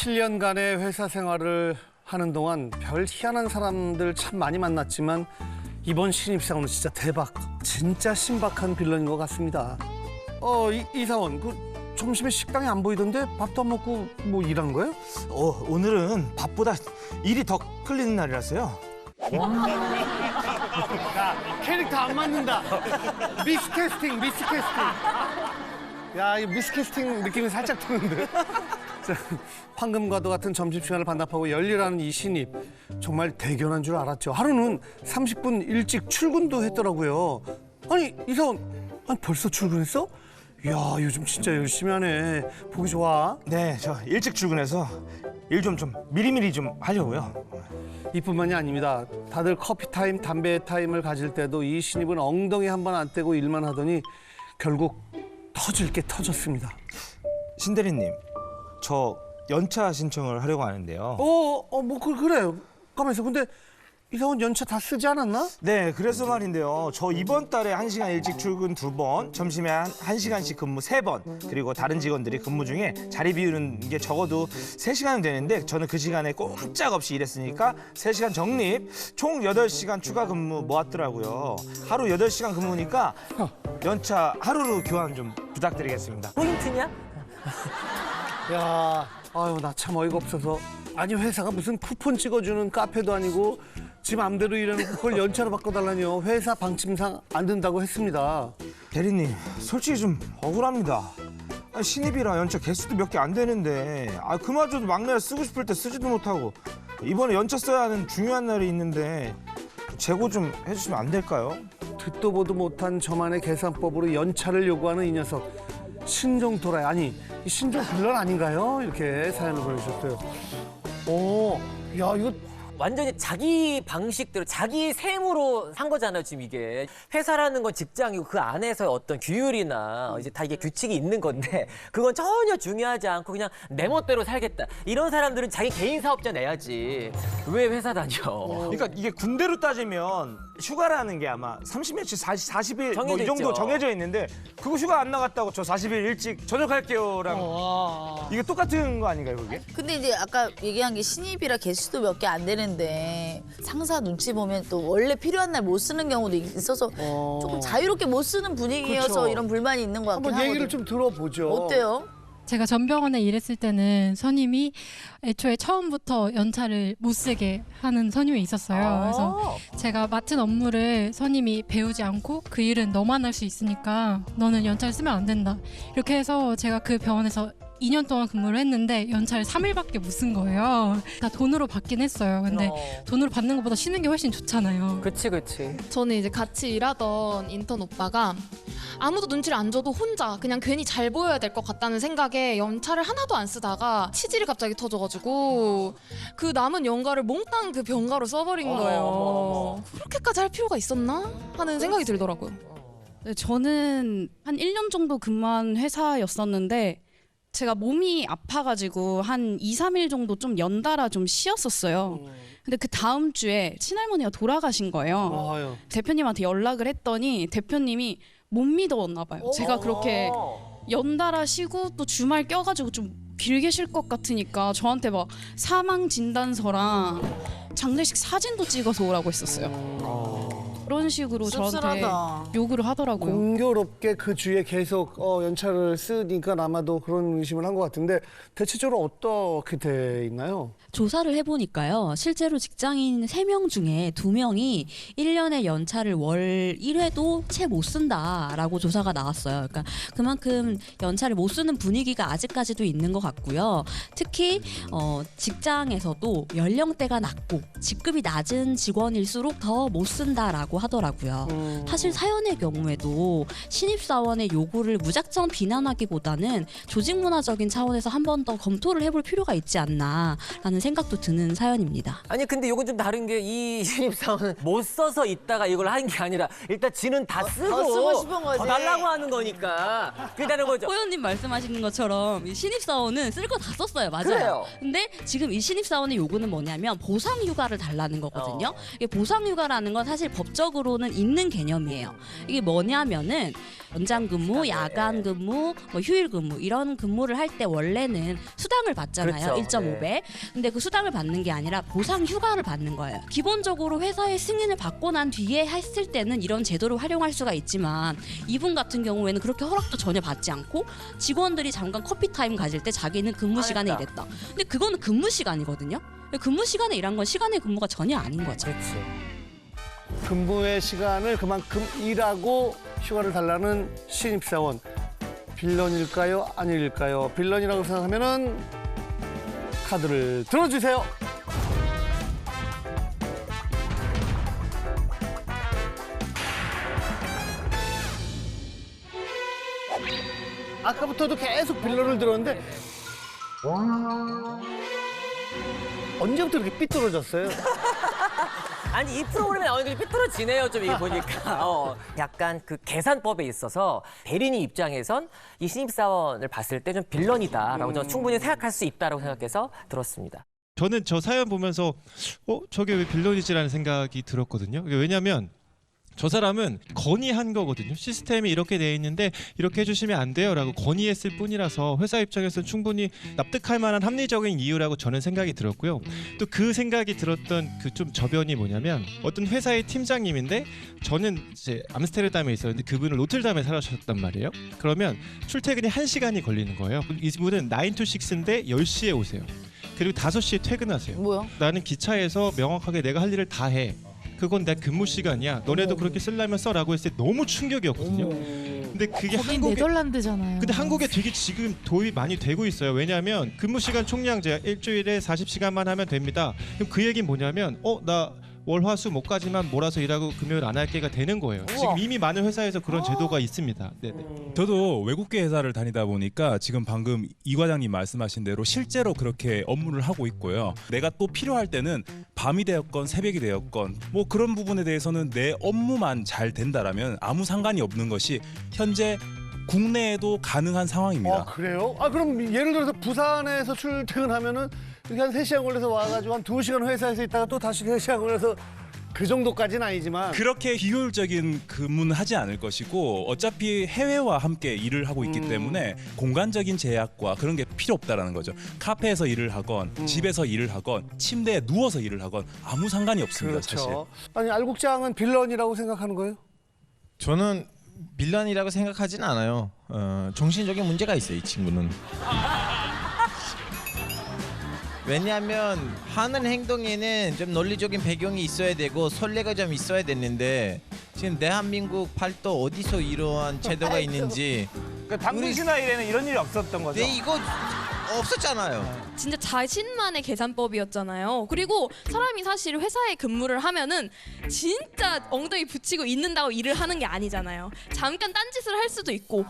7년간의 회사 생활을 하는 동안 별 희한한 사람들 참 많이 만났지만 이번 신입사원은 진짜 대박, 진짜 신박한 빌런인 것 같습니다. 이사원, 점심에 식당에 안 보이던데 밥도 안 먹고 뭐 일한 거예요? 오늘은 밥보다 일이 더 끌리는 날이라서요. 야, 캐릭터 안 맞는다. 미스캐스팅. 야, 이 미스캐스팅 느낌이 살짝 드는데. 자, 황금과도 같은 점심시간을 반납하고 열일하는 이 신입. 정말 대견한 줄 알았죠. 하루는 30분 일찍 출근도 했더라고요. 아니, 이사원, 벌써 출근했어? 이야, 요즘 진짜 열심히 하네. 보기 좋아. 네, 저 일찍 출근해서 일 좀 미리미리 좀 하려고요. 이뿐만이 아닙니다. 다들 커피 타임, 담배 타임을 가질 때도 이 신입은 엉덩이 한 번 안 떼고 일만 하더니 결국 터질 게 터졌습니다. 신 대리님, 저 연차 신청을 하려고 하는데요. 그래요. 가만있어. 근데 이사원 연차 다 쓰지 않았나? 네, 그래서 말인데요. 저 이번 달에 1시간 일찍 출근 2번, 점심에 1시간씩 근무 3번, 그리고 다른 직원들이 근무 중에 자리 비우는 게 적어도 3시간은 되는데 저는 그 시간에 꼼짝없이 일했으니까 3시간 적립, 총 8시간 추가 근무 모았더라고요. 하루 8시간 근무니까 연차 하루로 교환 좀 부탁드리겠습니다. 포인트냐? 야, 나 참 어이가 없어서. 아니, 회사가 무슨 쿠폰 찍어주는 카페도 아니고 지 맘대로 일하는 그걸 연차로 바꿔달라니요. 회사 방침상 안 된다고 했습니다. 대리님, 솔직히 좀 억울합니다. 신입이라 연차 개수도 몇 개 안 되는데 그마저도 막내를 쓰고 싶을 때 쓰지도 못하고 이번에 연차 써야 하는 중요한 날이 있는데 재고 좀 해주시면 안 될까요? 듣도 보도 못한 저만의 계산법으로 연차를 요구하는 이 녀석. 신종 도라이, 아니 이 신종 빌런 아닌가요? 이렇게 사연을 보내주셨어요. 야, 이거 완전히 자기 방식대로 자기 셈으로 산 거잖아요, 지금 이게. 회사라는 건 직장이고 그 안에서의 어떤 규율이나 이제 다 이게 규칙이 있는 건데 그건 전혀 중요하지 않고 그냥 내 멋대로 살겠다. 이런 사람들은 자기 개인 사업자 내야지. 왜 회사 다녀? 그러니까 이게 군대로 따지면 휴가라는 게 아마 30며칠, 40일 뭐 정해져 이 정도 있죠. 정해져 있는데 그거 휴가 안 나갔다고 저 40일 일찍 전역할게요랑 이게 똑같은 거 아닌가요, 그게? 근데 이제 아까 얘기한 게 신입이라 개수도 몇 개 안 되는데 상사 눈치 보면 또 원래 필요한 날 못 쓰는 경우도 있어서 조금 자유롭게 못 쓰는 분위기여서 그렇죠. 이런 불만이 있는 것 같긴 한번 하거든요. 얘기를 좀 들어보죠. 어때요? 제가 전 병원에 일했을 때는 선임이 애초에 처음부터 연차를 못 쓰게 하는 선임이 있었어요. 그래서 제가 맡은 업무를 선임이 배우지 않고 그 일은 너만 할 수 있으니까 너는 연차를 쓰면 안 된다. 이렇게 해서 제가 그 병원에서 2년 동안 근무를 했는데 연차를 3일밖에 못 쓴 거예요. 다 돈으로 받긴 했어요. 근데 돈으로 받는 것보다 쉬는 게 훨씬 좋잖아요. 그치. 저는 이제 같이 일하던 인턴 오빠가 아무도 눈치를 안 줘도 혼자 그냥 괜히 잘 보여야 될 것 같다는 생각에 연차를 하나도 안 쓰다가 치질이 갑자기 터져가지고 그 남은 연가를 몽땅 그 병가로 써버린 거예요. 그렇게까지 할 필요가 있었나 하는 생각이 들더라고요. 네, 저는 한 1년 정도 근무한 회사였었는데 제가 몸이 아파가지고 한 2, 3일 정도 좀 연달아 좀 쉬었었어요. 근데 그 다음 주에 친할머니가 돌아가신 거예요. 대표님한테 연락을 했더니 대표님이 못 믿었나 봐요. 제가 그렇게 연달아 쉬고 또 주말 껴가지고 좀 길게 쉴 것 같으니까 저한테 막 사망 진단서랑 장례식 사진도 찍어서 오라고 했었어요. 그런 식으로 저한테 씁쓸하다. 요구를 하더라고요. 공교롭게 그 주에 계속 연차를 쓰니까 아마도 그런 의심을 한 것 같은데 대체적으로 어떻게 돼 있나요? 조사를 해보니까요. 실제로 직장인 3명 중에 2명이 1년의 연차를 월 1회도 채 못 쓴다라고 조사가 나왔어요. 그러니까 그만큼 연차를 못 쓰는 분위기가 아직까지도 있는 것 같고요. 특히 직장에서도 연령대가 낮고 직급이 낮은 직원일수록 더 못 쓴다라고 하더라고요. 사실 사연의 경우에도 신입사원의 요구를 무작정 비난하기보다는 조직문화적인 차원에서 한 번 더 검토를 해볼 필요가 있지 않나라는 생각도 드는 사연입니다. 아니 근데 이건 좀 다른 게 이 신입사원은 못 써서 있다가 이걸 하는 게 아니라 일단 지는 다 쓰고 더 쓰고 싶은 거지. 더 달라고 하는 거니까 그다는 거죠. 호연님 말씀하시는 것처럼 이 신입사원은 쓸 거 다 썼어요. 맞아요. 그래요. 근데 지금 이 신입사원의 요구는 뭐냐면 보상휴가를 달라는 거거든요. 이게 보상휴가라는 건 사실 법적 법적으로는 있는 개념이에요. 이게 뭐냐면은 연장 근무, 야간 근무, 뭐 휴일 근무 이런 근무를 할 때 원래는 수당을 받잖아요. 그렇죠. 1.5배. 근데 그 수당을 받는 게 아니라 보상 휴가를 받는 거예요. 기본적으로 회사의 승인을 받고 난 뒤에 했을 때는 이런 제도를 활용할 수가 있지만 이분 같은 경우에는 그렇게 허락도 전혀 받지 않고 직원들이 잠깐 커피 타임 가질 때 자기는 근무 시간에 했다. 일했다. 근데 그거는 근무 시간이거든요. 근무 시간에 일한 건 시간의 근무가 전혀 아닌 거죠. 그렇지. 근무의 시간을 그만큼 일하고 휴가를 달라는 신입사원. 빌런일까요? 아닐까요? 빌런이라고 생각하면은 카드를 들어주세요. 아까부터도 계속 빌런을 들었는데 언제부터 이렇게 삐뚤어졌어요? 아니 이 프로그램에 나오는 게 삐뚤어지네요 좀 이게 보니까 약간 그 계산법에 있어서 대리님 입장에선 이 신입사원을 봤을 때 좀 빌런이다라고 저는 충분히 생각할 수 있다라고 생각해서 들었습니다. 저는 저 사연 보면서 저게 왜 빌런이지라는 생각이 들었거든요. 왜냐하면 저 사람은 건의한 거거든요. 시스템이 이렇게 돼 있는데 이렇게 해주시면 안 돼요라고 건의했을 뿐이라서 회사 입장에서는 충분히 납득할 만한 합리적인 이유라고 저는 생각이 들었고요. 또 그 생각이 들었던 그 좀 저변이 뭐냐면 어떤 회사의 팀장님인데 저는 이제 암스테르담에 있었는데 그분은 로틀담에 살아셨단 말이에요. 그러면 출퇴근이 1시간이 걸리는 거예요. 이분은 9 to 6인데 10시에 오세요. 그리고 5시에 퇴근하세요. 뭐야? 나는 기차에서 명확하게 내가 할 일을 다 해. 그건 내 근무 시간이야. 너네도 그렇게 쓰려면 써라고 했을 때 너무 충격이었거든요. 근데 그게 거긴 네덜란드잖아요. 근데 한국에 되게 지금 도입이 많이 되고 있어요. 왜냐하면 근무 시간 총량제 일주일에 40시간만 하면 됩니다. 그럼 그 얘기는 뭐냐면 나 월화수 목까지만 몰아서 일하고 금요일 안 할게가 되는 거예요. 지금 이미 많은 회사에서 그런 제도가 있습니다. 네네. 저도 외국계 회사를 다니다 보니까 지금 방금 이 과장님 말씀하신 대로 실제로 그렇게 업무를 하고 있고요. 내가 또 필요할 때는 밤이 되었건 새벽이 되었건 뭐 그런 부분에 대해서는 내 업무만 잘 된다라면 아무 상관이 없는 것이 현재 국내에도 가능한 상황입니다. 그래요? 그럼 예를 들어서 부산에서 출퇴근하면은 이렇게 한 3시간 걸려서 와가지고 한 2시간 회사에서 있다가 또 다시 3시간 걸려서 그 정도까지는 아니지만 그렇게 비효율적인 근무는 하지 않을 것이고 어차피 해외와 함께 일을 하고 있기 때문에 공간적인 제약과 그런 게 필요 없다라는 거죠. 카페에서 일을 하건 집에서 일을 하건 침대에 누워서 일을 하건 아무 상관이 없습니다. 사실. 그렇죠. 아니 알국장은 빌런이라고 생각하는 거예요? 저는 빌런이라고 생각하진 않아요. 정신적인 문제가 있어요, 이 친구는. 왜냐하면 하는 행동에는 좀 논리적인 배경이 있어야 되고 선례가 좀 있어야 되는데 지금 대한민국 팔도 어디서 이러한 제도가 있는지 그러니까 당신 나이에는 이런 일이 없었던 거죠? 네, 이거 없었잖아요. 진짜 자신만의 계산법이었잖아요. 그리고 사람이 사실 회사에 근무를 하면은 진짜 엉덩이 붙이고 있는다고 일을 하는 게 아니잖아요. 잠깐 딴짓을 할 수도 있고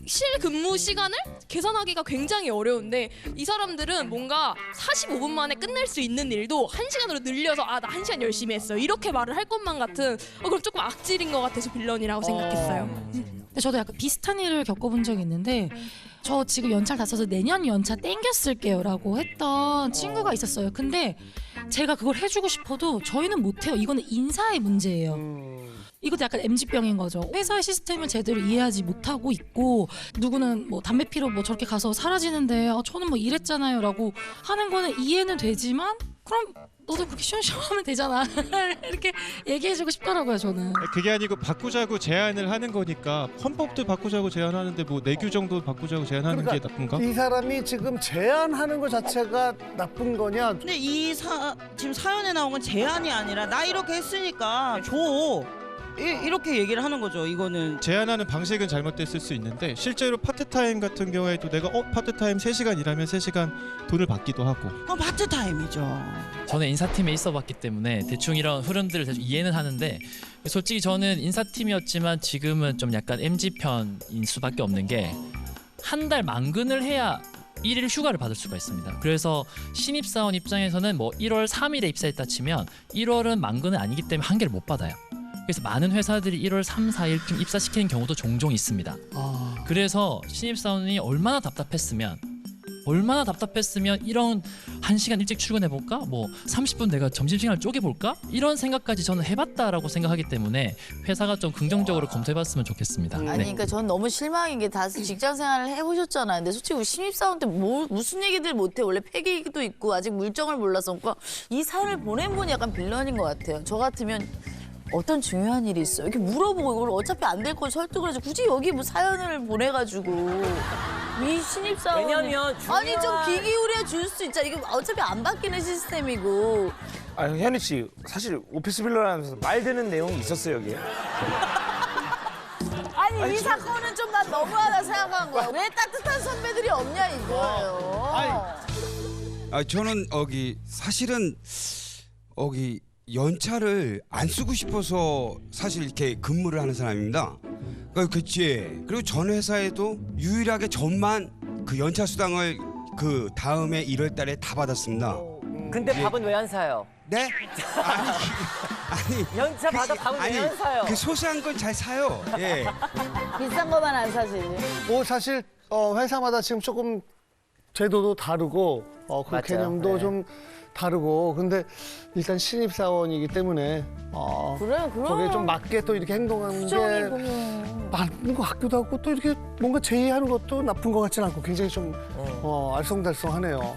실 근무 시간을 계산하기가 굉장히 어려운데 이 사람들은 뭔가 45분 만에 끝낼 수 있는 일도 1시간으로 늘려서 나 1시간 열심히 했어 이렇게 말을 할 것만 같은 그럼 조금 악질인 것 같아서 빌런이라고 생각했어요. 근데 저도 약간 비슷한 일을 겪어본 적이 있는데 저 지금 연차를 다 써서 내년 연차 땡겼을게요 라고 했던 친구가 있었어요. 근데 제가 그걸 해주고 싶어도 저희는 못해요. 이거는 인사의 문제예요. 이것도 약간 MZ병인 거죠. 회사의 시스템을 제대로 이해하지 못하고 있고 누구는 뭐 담배 피러 뭐 저렇게 가서 사라지는데 저는 뭐 이랬잖아요 라고 하는 거는 이해는 되지만 그럼 너도 그렇게 시원시원하면 되잖아 이렇게 얘기해주고 싶더라고요 저는. 그게 아니고 바꾸자고 제안을 하는 거니까 헌법도 바꾸자고 제안하는데 뭐 내 규정도 바꾸자고 제안하는 게 나쁜가? 이 사람이 지금 제안하는 것 자체가 나쁜 거냐? 근데 지금 사연에 나온 건 제안이 아니라 나 이렇게 했으니까 줘. 이렇게 얘기를 하는 거죠. 이거는 제안하는 방식은 잘못됐을 수 있는데 실제로 파트타임 같은 경우에도 내가 파트타임 3시간 일하면 3시간 돈을 받기도 하고 그건 파트타임이죠. 저는 인사팀에 있어봤기 때문에 대충 이런 흐름들을 대충 이해는 하는데 솔직히 저는 인사팀이었지만 지금은 좀 약간 MZ편인 수밖에 없는 게 한 달 만근을 해야 1일 휴가를 받을 수가 있습니다. 그래서 신입사원 입장에서는 뭐 1월 3일에 입사했다 치면 1월은 만근은 아니기 때문에 한 개를 못 받아요. 그래서 많은 회사들이 1월 3, 4일쯤 입사시키는 경우도 종종 있습니다. 그래서 신입사원이 얼마나 답답했으면 얼마나 답답했으면 이런 1시간 일찍 출근해볼까? 뭐 30분 내가 점심시간을 쪼개볼까? 이런 생각까지 저는 해봤다라고 생각하기 때문에 회사가 좀 긍정적으로 검토해봤으면 좋겠습니다. 아니 네. 그러니까 전 너무 실망인 게 다 직장 생활을 해보셨잖아요. 근데 솔직히 우리 신입사원 때 무슨 얘기들 못해. 원래 패기도 있고 아직 물정을 몰라서 그러니까 이 사연을 보낸 분이 약간 빌런인 것 같아요. 저 같으면 어떤 중요한 일이 있어 이렇게 물어보고 이걸 어차피 안 될 걸 설득을 해서 굳이 여기 뭐 사연을 보내가지고 이 신입사원 왜냐면 아니 좀 귀 기울여 줄 수 있잖아. 이거 어차피 안 바뀌는 시스템이고. 아 현희 씨 사실 오피스 빌런하면서 말 되는 내용이 있었어요 여기. 아니 이 사건은 좀 난 너무하다 생각한 거야. 왜 따뜻한 선배들이 없냐 이거예요. 저는 사실은 연차를 안 쓰고 싶어서 사실 이렇게 근무를 하는 사람입니다. 그치. 그리고 전 회사에도 유일하게 전만 그 연차 수당을 그 다음에 1월달에 다 받았습니다. 근데 밥은 왜 안 사요? 네? 아니 연차 받아 밥은 왜 안 사요? 그 소소한 건 잘 사요. 예. 비싼 거만 안 사지. 뭐 사실 회사마다 지금 조금 제도도 다르고 그 맞아요. 개념도 네. 좀 다르고 근데 일단 신입사원이기 때문에 그래. 거기에 좀 맞게 또 이렇게 행동하는 게 맞는 것 같기도 하고 또 이렇게 뭔가 제의하는 것도 나쁜 것 같지는 않고 굉장히 좀 알쏭달쏭하네요.